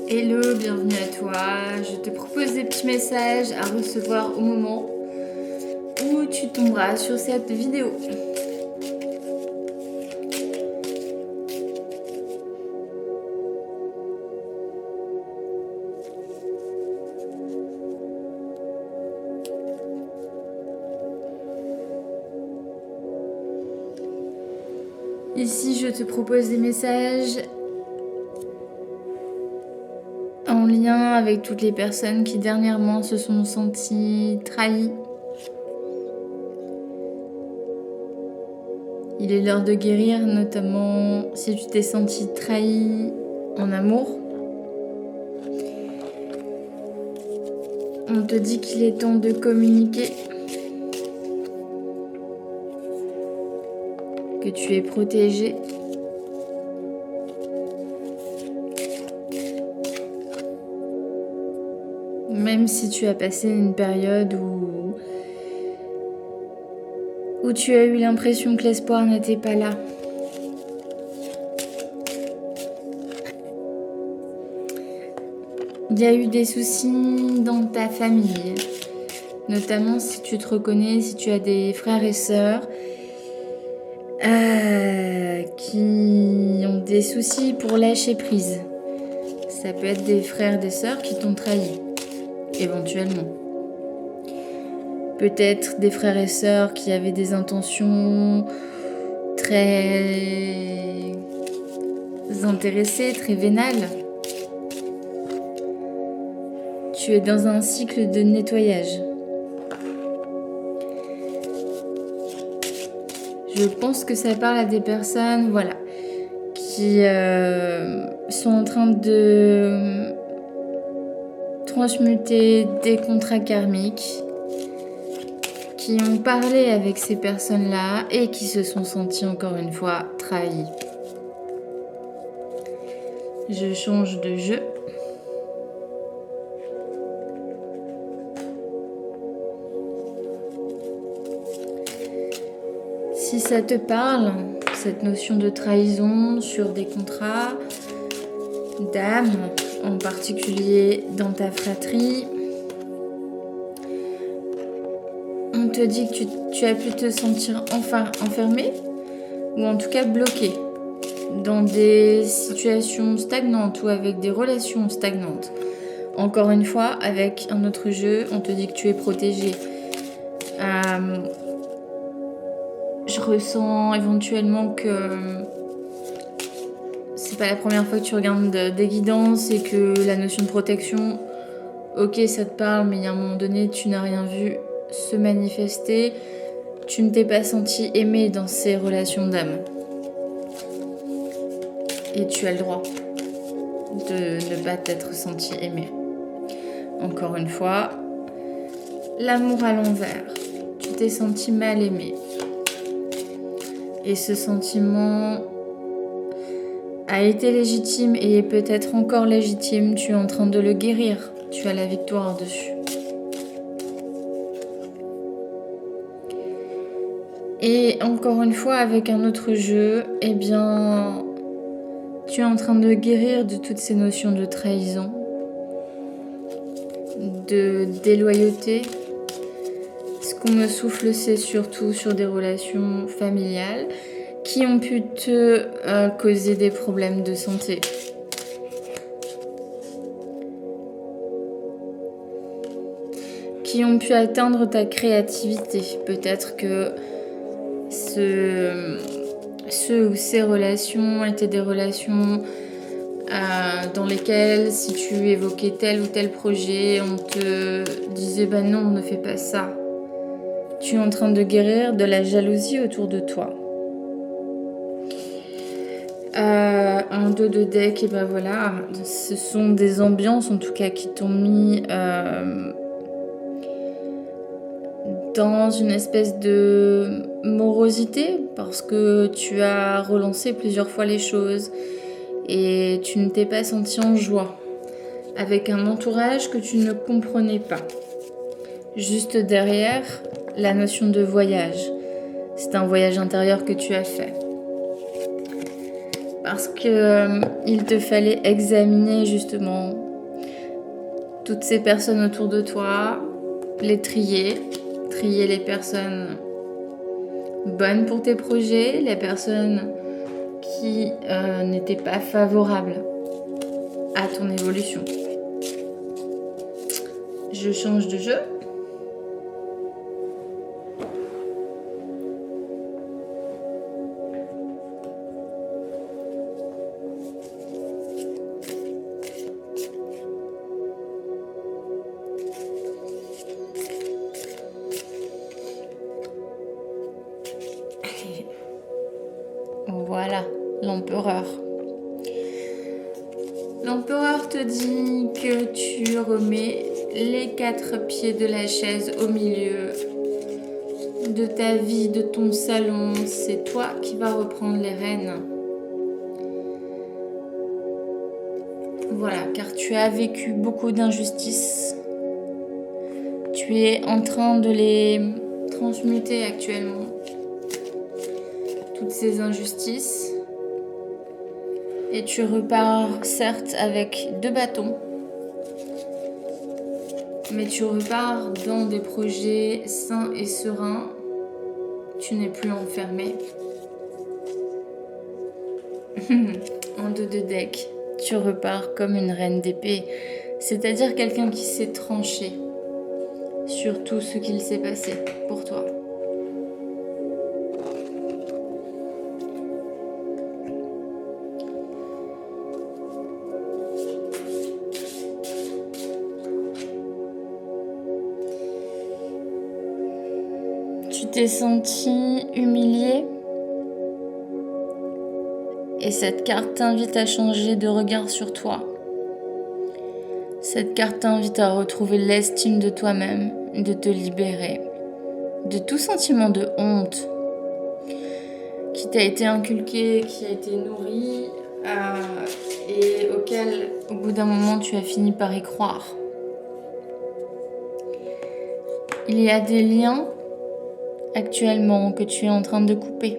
Hello, bienvenue à toi. Je te propose des petits messages à recevoir au moment où tu tomberas sur cette vidéo. Ici, je te propose des messages en lien avec toutes les personnes qui dernièrement se sont senties trahies. Il est l'heure de guérir, notamment si tu t'es senti trahi en amour. On te dit qu'il est temps de communiquer, que tu es protégé. Même si tu as passé une période où tu as eu l'impression que l'espoir n'était pas là. Il y a eu des soucis dans ta famille, notamment si tu te reconnais, si tu as des frères et sœurs qui ont des soucis pour lâcher prise. Ça peut être des frères, des sœurs qui t'ont trahi, éventuellement. Peut-être des frères et sœurs qui avaient des intentions très intéressées, très vénales. Tu es dans un cycle de nettoyage. Je pense que ça parle à des personnes, qui sont en train de transmuter des contrats karmiques, qui ont parlé avec ces personnes-là et qui se sont sentis encore une fois trahis. Je change de jeu. Si ça te parle, cette notion de trahison sur des contrats d'âme, en particulier dans ta fratrie, on te dit que tu as pu te sentir enfermé ou en tout cas bloqué dans des situations stagnantes ou avec des relations stagnantes. Encore une fois, avec un autre jeu, on te dit que tu es protégé. Je ressens éventuellement que c'est pas la première fois que tu regardes des guidances et que la notion de protection, ok, ça te parle, mais il y a un moment donné, tu n'as rien vu se manifester. Tu ne t'es pas senti aimé dans ces relations d'âme. Et tu as le droit de ne pas t'être senti aimé. Encore une fois, l'amour à l'envers. Tu t'es senti mal aimé. Et ce sentiment a été légitime et est peut-être encore légitime. Tu es en train de le guérir. Tu as la victoire dessus. Et encore une fois, avec un autre jeu, tu es en train de guérir de toutes ces notions de trahison, de déloyauté. Ce qu'on me souffle, c'est surtout sur des relations familiales qui ont pu te causer des problèmes de santé. Qui ont pu atteindre ta créativité. Peut-être que ceux ou ces relations étaient des relations dans lesquelles, si tu évoquais tel ou tel projet, on te disait non, ne fais pas ça. Tu es en train de guérir de la jalousie autour de toi. Un dos de deck, et ce sont des ambiances en tout cas qui t'ont mis dans une espèce de morosité parce que tu as relancé plusieurs fois les choses et tu ne t'es pas senti en joie avec un entourage que tu ne comprenais pas. Juste derrière, la notion de voyage. C'est un voyage intérieur que tu as fait. Parce que il te fallait examiner justement toutes ces personnes autour de toi, les trier les personnes bonnes pour tes projets, les personnes qui n'étaient pas favorables à ton évolution. Je change de jeu. Voilà, l'empereur. L'empereur te dit que tu remets les 4 pieds de la chaise au milieu de ta vie, de ton salon. C'est toi qui vas reprendre les rênes. Voilà, car tu as vécu beaucoup d'injustices. Tu es en train de les transmuter actuellement. Toutes ces injustices. Et tu repars certes avec 2 bâtons. Mais tu repars dans des projets sains et sereins. Tu n'es plus enfermé. En 2 de deck, tu repars comme une reine d'épée. C'est-à-dire quelqu'un qui s'est tranché sur tout ce qu'il s'est passé pour toi. Tu t'es senti humilié et cette carte t'invite à changer de regard sur toi. Cette carte t'invite à retrouver l'estime de toi-même, de te libérer de tout sentiment de honte qui t'a été inculqué, qui a été nourri et auquel au bout d'un moment tu as fini par y croire. Il y a des liens actuellement que tu es en train de couper.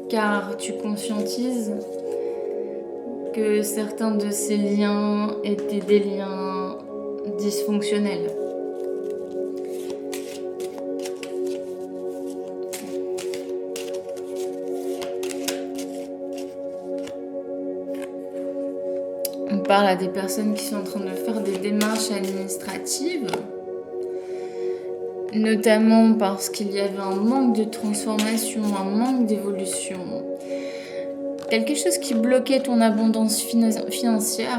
Car tu conscientises que certains de ces liens étaient des liens dysfonctionnels. On parle à des personnes qui sont en train de faire des démarches administratives, notamment parce qu'il y avait un manque de transformation, un manque d'évolution, quelque chose qui bloquait ton abondance financière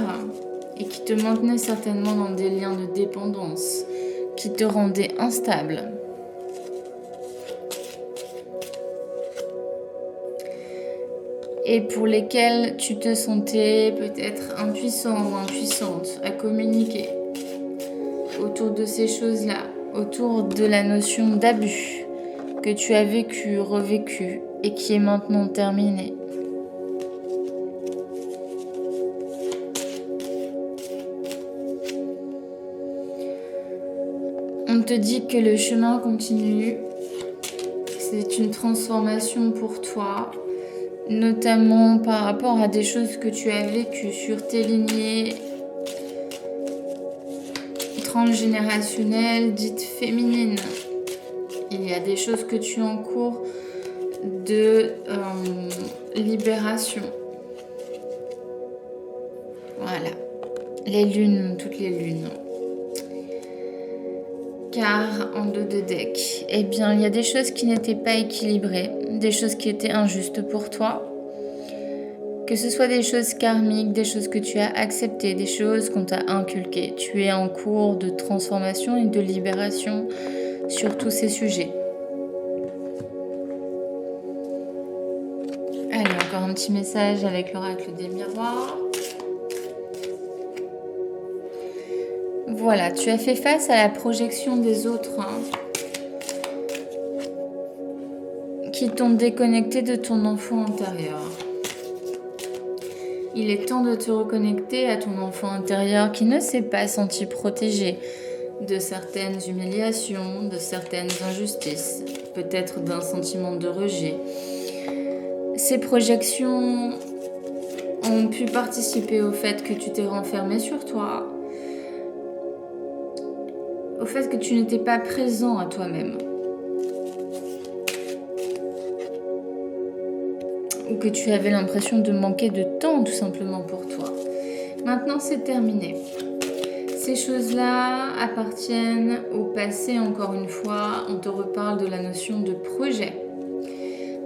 et qui te maintenait certainement dans des liens de dépendance, qui te rendaient instable. Et pour lesquels tu te sentais peut-être impuissant ou impuissante à communiquer autour de ces choses-là, autour de la notion d'abus que tu as vécu, revécu et qui est maintenant terminée. On te dit que le chemin continue, c'est une transformation pour toi, notamment par rapport à des choses que tu as vécues sur tes lignées transgénérationnelles dites féminines. Il y a des choses que tu es en cours de libération. Voilà, les lunes, toutes les lunes. Car en 2 de deck, eh bien, il y a des choses qui n'étaient pas équilibrées, des choses qui étaient injustes pour toi. Que ce soit des choses karmiques, des choses que tu as acceptées, des choses qu'on t'a inculquées. Tu es en cours de transformation et de libération sur tous ces sujets. Allez, encore un petit message avec l'oracle des miroirs. Voilà, tu as fait face à la projection des autres qui t'ont déconnecté de ton enfant intérieur. Il est temps de te reconnecter à ton enfant intérieur qui ne s'est pas senti protégé de certaines humiliations, de certaines injustices, peut-être d'un sentiment de rejet. Ces projections ont pu participer au fait que tu t'es renfermé sur toi, au fait que tu n'étais pas présent à toi-même, ou que tu avais l'impression de manquer de temps tout simplement pour toi. Maintenant, c'est terminé. Ces choses-là appartiennent au passé, encore une fois. On te reparle de la notion de projet,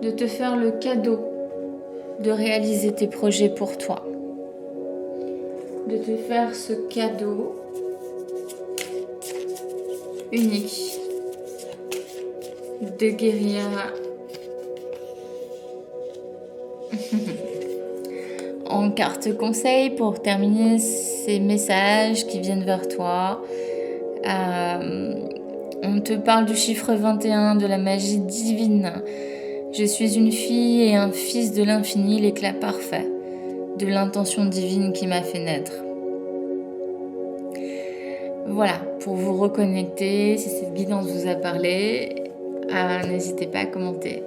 de te faire le cadeau de réaliser tes projets pour toi, de te faire ce cadeau unique de guérir en carte conseil pour terminer ces messages qui viennent vers toi. On te parle du chiffre 21, de la magie divine. Je suis une fille et un fils de l'infini, l'éclat parfait de l'intention divine qui m'a fait naître. Voilà, pour vous reconnecter, si cette guidance vous a parlé, n'hésitez pas à commenter.